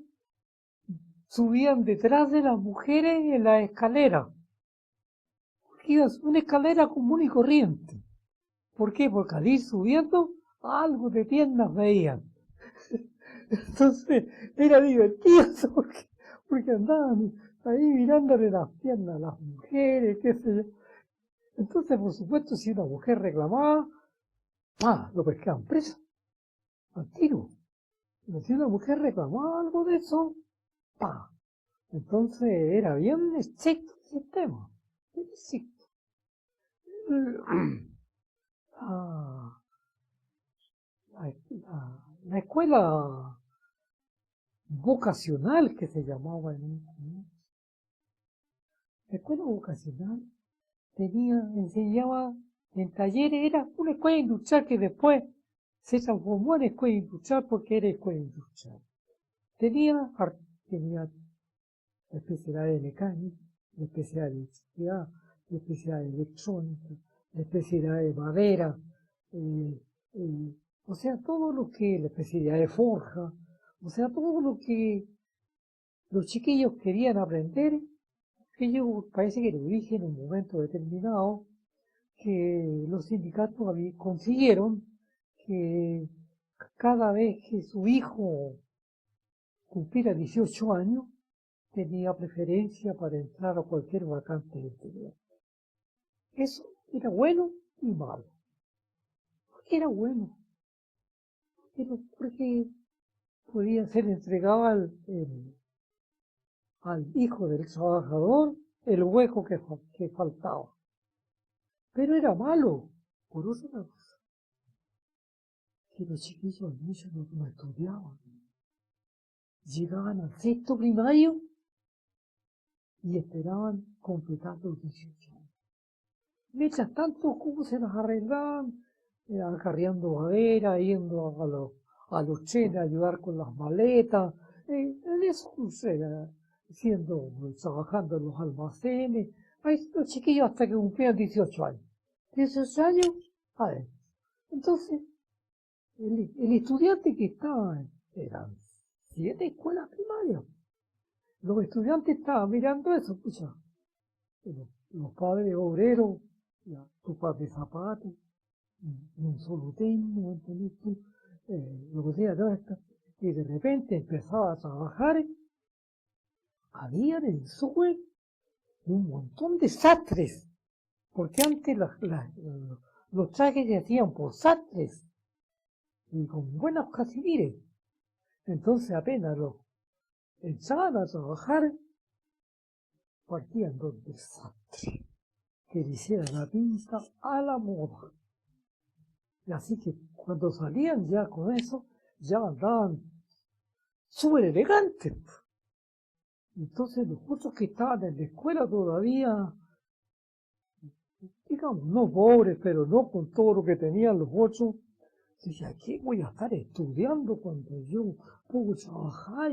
subían detrás de las mujeres en la escalera. Porque una escalera común y corriente. ¿Por qué? Porque al ir subiendo algo de piernas veían. Entonces era divertido porque andaban ahí mirándole las piernas a las mujeres, qué sé yo. Entonces, por supuesto, si una mujer reclamaba, lo pescaban preso, al tiro. Pero si una mujer reclamaba algo de eso, entonces era bien estricto el sistema. Bien estricto. La escuela vocacional que se llamaba la escuela vocacional enseñaba en talleres, era una escuela industrial que después se transformó en escuela industrial porque era escuela industrial. Tenía la especialidad de mecánica, la especialidad de electricidad, la especialidad de electrónica, la especialidad de madera, o sea, todo lo que, la especialidad de forja, o sea, todo lo que los chiquillos querían aprender, que yo parece que lo dije en un momento determinado, que los sindicatos consiguieron que cada vez que su hijo cumpliera 18 años, tenía preferencia para entrar a cualquier vacante de estudiante. Eso era bueno y malo. ¿Por qué era bueno? Porque podía ser entregado al hijo del trabajador el hueco que faltaba. Pero era malo, por otra cosa, que los chiquillos muchos no estudiaban. Llegaban al sexto primario y esperaban completar los 18 años. Mientras tanto, ¿cómo se las arreglaban? Acarreando madera, yendo a los trenes a ayudar con las maletas, en eso, trabajando en los almacenes. Ahí los chiquillos hasta que cumplían 18 años. 18 años, a ver. Entonces, el estudiante que estaba, eran 7 escuelas primarias. Los estudiantes estaban mirando eso, pucha. Los padres obreros, tu par de zapatos, un solo tenis, ¿entendés tú? Lo que sea, todo esto. Y de repente empezaba a trabajar, había en el SUE un montón de sastres, porque antes los trajes se hacían por sastres, y con buenos casimires. Entonces apenas lo echaban a trabajar, partían dos desastres, que le hicieran la pinta a la moda. Y así que cuando salían ya con eso, ya andaban súper elegantes. Entonces los otros que estaban en la escuela todavía, digamos, no pobres, pero no con todo lo que tenían los otros, decía, ¿qué voy a estar estudiando cuando yo puedo trabajar?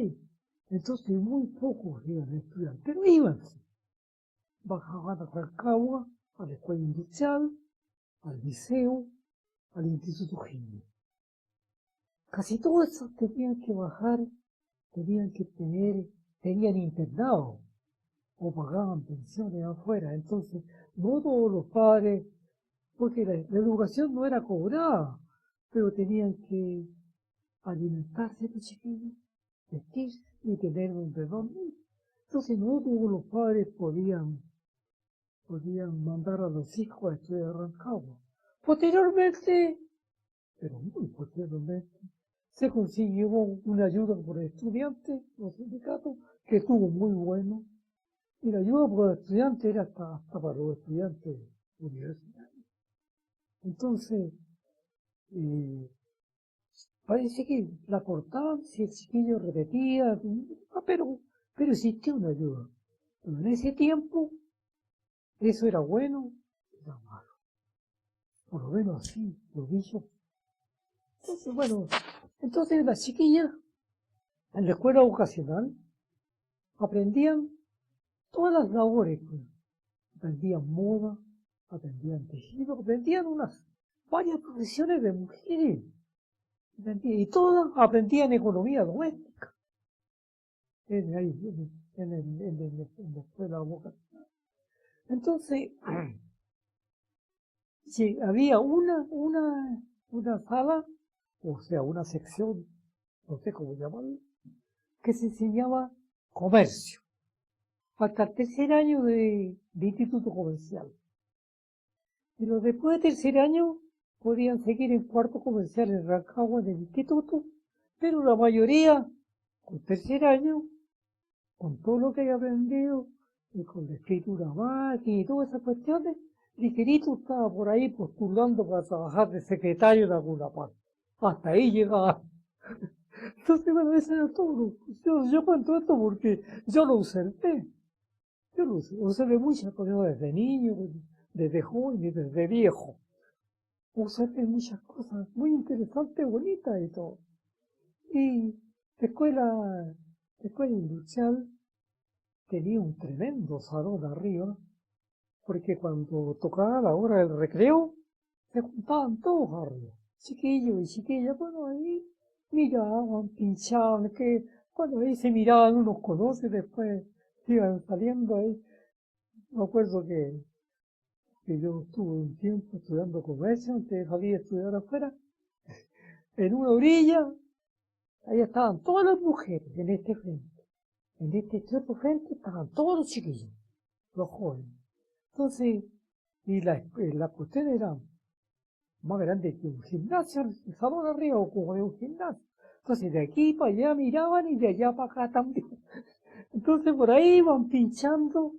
Entonces muy pocos iban a estudiar, pero iban. Bajaban a Rancagua, a la escuela industrial, al liceo, al instituto Gini. Casi todos esos tenían que bajar, tenían que tenían internado o pagaban pensiones afuera. Entonces, no todos los padres, porque la educación no era cobrada, pero tenían que alimentarse los chiquillos, vestirse y tener donde dormir. Entonces, no todos los padres podían mandar a los hijos a estudiar a Rancagua. Posteriormente, pero muy posteriormente, se consiguió una ayuda por estudiantes, los sindicatos, que estuvo muy bueno. Y la ayuda por estudiantes era hasta para los estudiantes universitarios. Entonces, parece que la cortaban si el chiquillo repetía, pero existía una ayuda. Pero en ese tiempo, eso era bueno, era malo. Por lo menos así lo vi yo. Entonces, bueno, entonces las chiquillas en la escuela vocacional aprendían todas las labores, pues. Aprendían moda, aprendían tejido, aprendían varias profesiones de mujeres. Y todas aprendían economía doméstica en la escuela vocacional. Entonces, sí, había una sala, o sea, una sección, no sé cómo llamarlo, que se enseñaba comercio, hasta el tercer año de instituto comercial. Y los después de tercer año podían seguir en cuarto comercial en Rancagua, en el instituto, pero la mayoría, con tercer año, con todo lo que había aprendido, y con la escritura máquina y todas esas cuestiones, ligerito estaba por ahí postulando para trabajar de secretario en alguna parte. Hasta ahí llegaba. Entonces, bueno, eso era todo. Yo cuento esto porque yo lo observé. Yo lo observé muchas cosas desde niño, desde joven y desde viejo. Observé muchas cosas muy interesantes, bonitas y todo. Y la escuela industrial tenía un tremendo salón arriba, porque cuando tocaba la hora del recreo, se juntaban todos arriba, chiquillos y chiquillas, bueno, ahí miraban, pinchaban, que cuando ahí se miraban unos con otros y después iban saliendo ahí. Me acuerdo que yo estuve un tiempo estudiando comercio, antes de salir a estudiar afuera, en una orilla, ahí estaban todas las mujeres en este frente. En este otro frente estaban todos los chiquillos, los jóvenes. Entonces, la cuestión era más grande que un gimnasio, el salón arriba o como de un gimnasio. Entonces, de aquí para allá miraban y de allá para acá también. Entonces, por ahí iban pinchando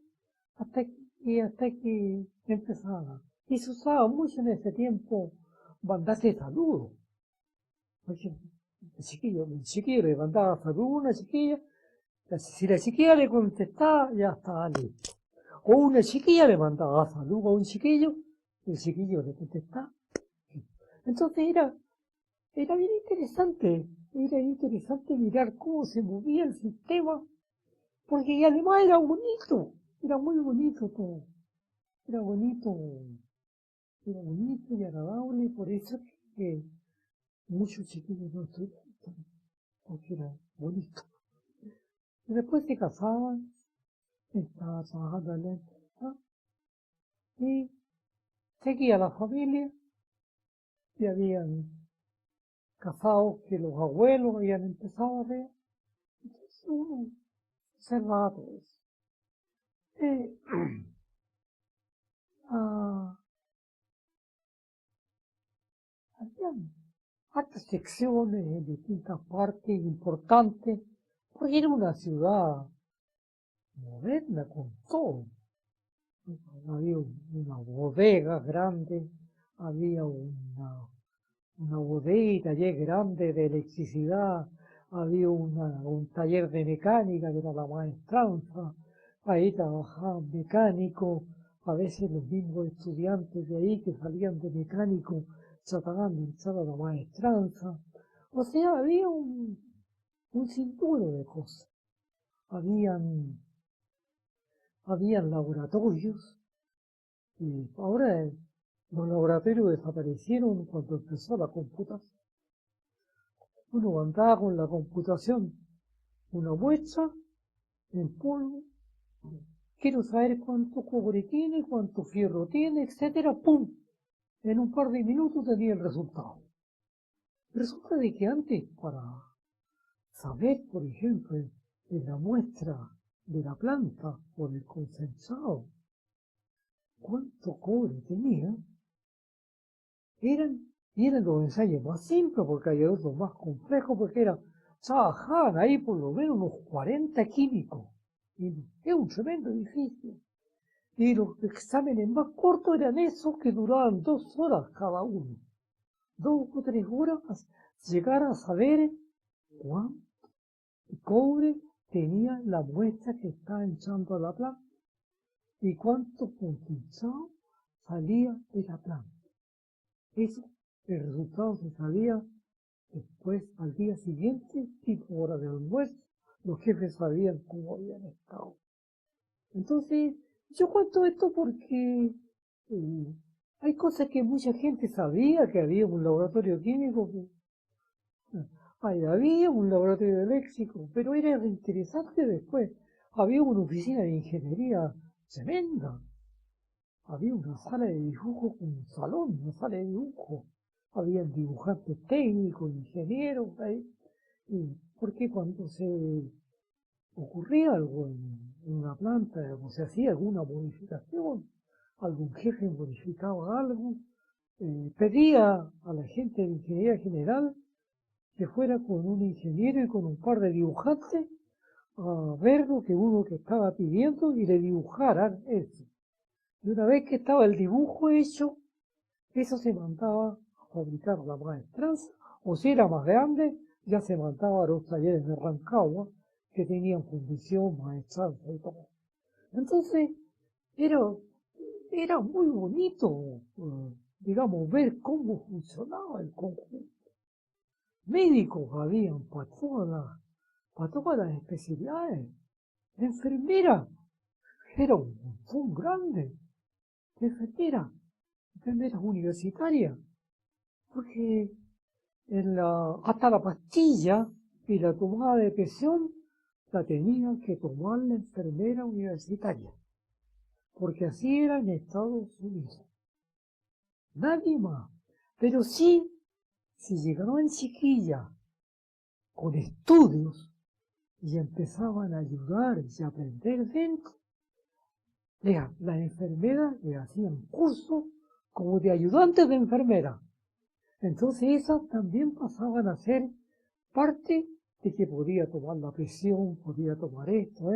hasta que empezaban. Y se usaba mucho en ese tiempo mandarse saludos. Por ejemplo, el chiquillo le mandaba saludos a una chiquilla, si la chiquilla le contestaba, ya estaba listo. O una chiquilla le mandaba saludos a un chiquillo, el chiquillo le contestaba. Entonces era bien interesante mirar cómo se movía el sistema, porque además era muy bonito todo, era bonito, era bonito y agradable, y por eso que muchos chiquillos no estudiaban, porque era bonito. Y después se casaban, estaba trabajando en la empresa, y seguía la familia, y habían casados que los abuelos habían empezado a ver. Entonces uno observaba todo eso. Eh, ah, habían, hartas secciones en distintas partes importantes, porque era una ciudad moderna con todo. Había una bodega grande, había una bodega y taller grande de electricidad, había un taller de mecánica que era la maestranza, ahí trabajaban mecánicos, a veces los mismos estudiantes de ahí que salían de mecánico trataban de entrar a la maestranza. O sea, había un sinnúmero de cosas. Habían laboratorios, y ahora los laboratorios desaparecieron cuando empezó la computación. Uno andaba con la computación, una muestra en polvo, quiero saber cuánto cobre tiene, cuánto fierro tiene, etcétera, ¡pum! En un par de minutos tenía el resultado. Resulta de que antes, para saber, por ejemplo, en la muestra de la planta o del concentrado, cuánto cobre tenía, eran los ensayos más simples, porque hay otros más complejos, porque trabajaban ahí por lo menos unos 40 químicos. Y es un tremendo edificio. Y los exámenes más cortos eran esos que duraban 2 horas cada uno. 2 o 3 horas llegar a saber cuánto cobre tenía la muestra que estaba echando a la planta y cuánto concentrado salía de la planta. Eso, el resultado se sabía después, al día siguiente, tipo hora de almuerzo, los jefes sabían cómo habían estado. Entonces, yo cuento esto porque hay cosas que mucha gente sabía, que había un laboratorio químico, había un laboratorio eléctrico, pero era interesante después. Había una oficina de ingeniería tremenda. Había una sala de dibujo, un salón, una sala de dibujo. Habían dibujantes técnicos, ingenieros ahí. Porque cuando se ocurría algo en una planta, o se hacía alguna modificación, algún jefe modificaba algo, pedía a la gente de ingeniería general que fuera con un ingeniero y con un par de dibujantes a ver lo que uno que estaba pidiendo y le dibujaran eso. Y una vez que estaba el dibujo hecho, eso se mandaba a fabricar la maestranza, o si era más grande, ya se mandaba a los talleres de Rancagua, que tenían fundición, maestranza y todo. Entonces, era, era muy bonito, digamos, ver cómo funcionaba el conjunto. Médicos habían para todas las especialidades. De enfermera, era un montón grande. De enfermeras universitarias. Porque hasta la pastilla y la tomada de presión la tenía que tomar la enfermera universitaria. Porque así era en Estados Unidos. Nadie más. Pero sí, si llegaban chiquillas con estudios y empezaban a ayudar y a aprender dentro, las enfermeras le hacían curso como de ayudantes de enfermera. Entonces esas también pasaban a ser parte de que podía tomar la presión, podía tomar esto,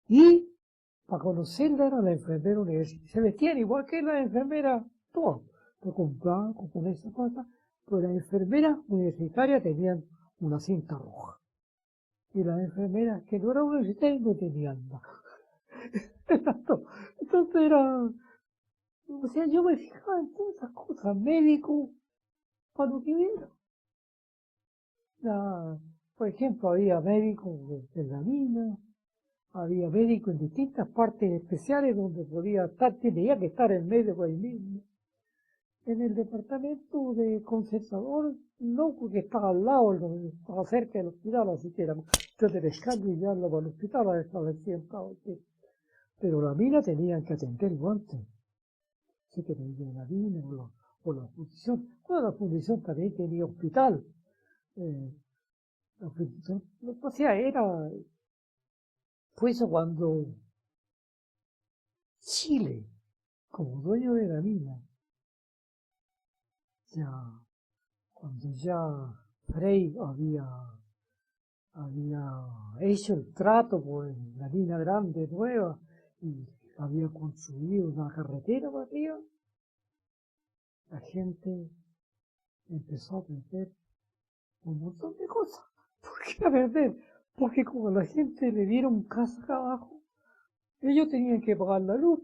y para conocerla era la enfermera universitaria. Se vestían igual que las enfermeras, todas, con blanco, con esa cosa, pero las enfermeras universitarias tenían una cinta roja. Y las enfermeras que no eran universitarias no tenían nada. Entonces era, o sea, yo me fijaba en todas esas cosas, médicos, para lo que viera. Por ejemplo, había médicos en la mina, había médicos en distintas partes especiales donde podía estar, tenía que estar el médico ahí mismo. En el departamento de concensador, no, porque estaba al lado, estaba cerca del hospital, así que era yo te descargo y ya lo para el hospital, estaba sentado aquí. Pero la mina tenían que atenderlo antes. Así que tenía la mina o la fundición. Bueno, la fundición también tenía hospital. La fundición, o sea, fue eso cuando Chile, como dueño de la mina, ya cuando ya Frei había hecho el trato por la línea grande nueva y había construido una carretera para arriba, la gente empezó a perder un montón de cosas. ¿Por qué a perder? Porque como la gente le dieron casa acá abajo, ellos tenían que pagar la luz.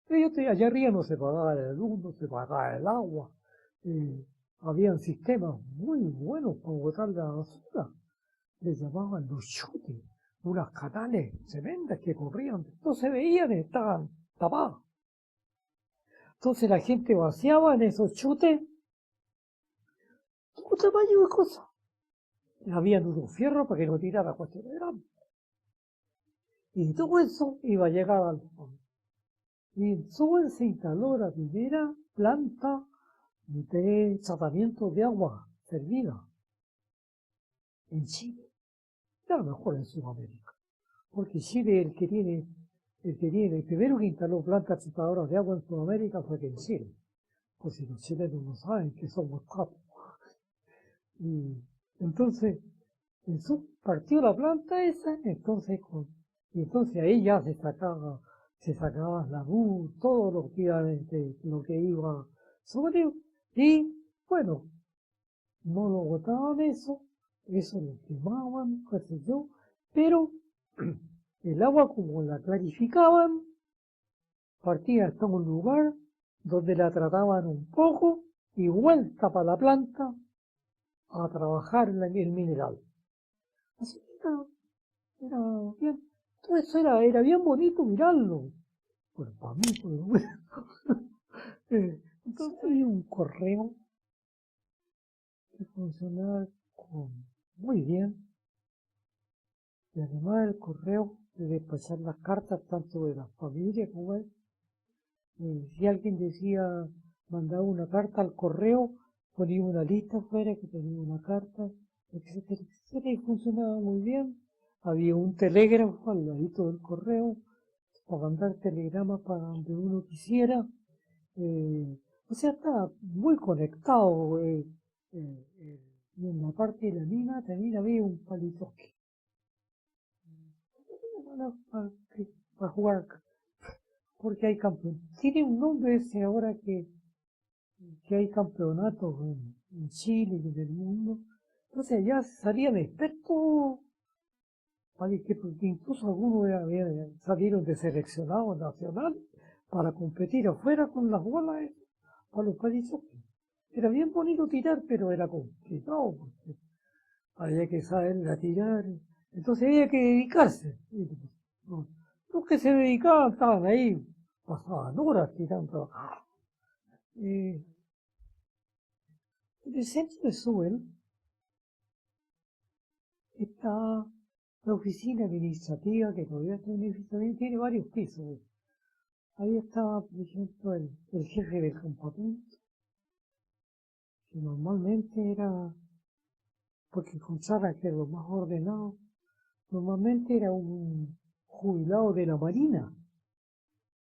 Allá arriba no se pagaba la luz, no se pagaba el agua. Habían sistemas muy buenos para botar la basura. Les llamaban los chutes, unas canales tremendas que corrían. No se veían, estaban tapados. Entonces la gente vaciaba en esos chutes todo tamaño de cosas. Habían unos fierros para que no tirara cuestiones grandes. Y todo eso iba a llegar al fondo. Y en Suben se instaló la primera planta de tratamiento de agua servida en Chile, y a lo mejor en Sudamérica, porque Chile el primero que instaló plantas tratadoras de agua en Sudamérica fue que en Chile, por si los chilenos no saben que somos capos. Y entonces, en su partió la planta esa, entonces ahí ya se sacaba la luz, todo lo que iba sobre, y bueno, no lo botaban eso lo quemaban, qué sé yo, pero el agua como la clarificaban, partía hasta un lugar donde la trataban un poco y vuelta para la planta a trabajar el mineral. Así que era bien, todo eso era bien bonito mirarlo. Bueno, para mí, pues, bueno. Entonces había un correo que funcionaba muy bien. Y además el correo de despachar las cartas tanto de la familia como él. Si alguien decía, mandaba una carta al correo, ponía una lista afuera que tenía una carta, etcétera, etcétera, y funcionaba muy bien. Había un telégrafo al ladito del correo para mandar telegramas para donde uno quisiera. O sea, estaba muy conectado. Y en la parte de la mina también había un palitoque para jugar, porque hay campeonatos. Tiene un nombre ese ahora que hay campeonatos en Chile y en el mundo. Entonces ya salían expertos, porque incluso algunos salieron de seleccionados nacionales para competir afuera con las bolas para los países. Era bien bonito tirar, pero era complicado, porque había que saber tirar. Entonces había que dedicarse. Los que se dedicaban estaban ahí, pasaban horas tirando. En el centro de Suben está la oficina administrativa, que todavía tiene varios pisos. Ahí estaba, por ejemplo, el jefe del campamento, que normalmente era, porque encontraba que era lo más ordenado, normalmente era un jubilado de la Marina.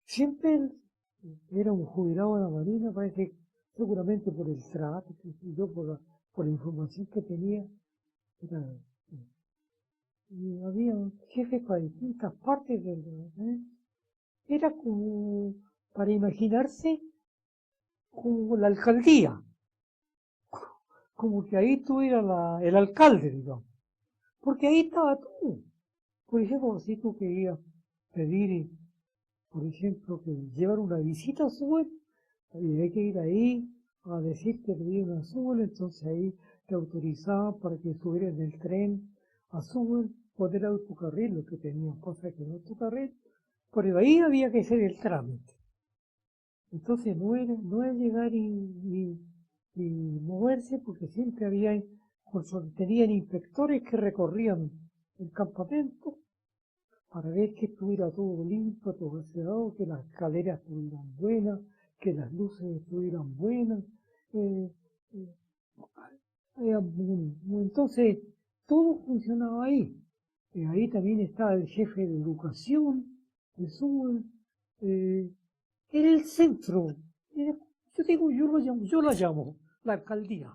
Siempre era un jubilado de la Marina, parece, seguramente por el trato, yo por la información que tenía, era, y había jefes para distintas partes era como para imaginarse como la alcaldía, como que ahí tuviera el alcalde, digamos, porque ahí estaba tú. Por ejemplo, si tú querías pedir, por ejemplo, que llevar una visita a Suben, y hay que ir ahí a decir que pedí una Suben, entonces ahí te autorizaban para que estuvieras en el tren a Suben, poder autocarril, lo que tenían pasa que no autocarril, pero ahí había que hacer el trámite. Entonces no es llegar y moverse, porque siempre tenían inspectores que recorrían el campamento para ver que estuviera todo limpio, todo cerrado, que las escaleras estuvieran buenas, que las luces estuvieran buenas. Eh, eh, entonces, todo funcionaba ahí. Ahí también estaba el jefe de educación, de sur, era el centro. Yo la llamo la alcaldía.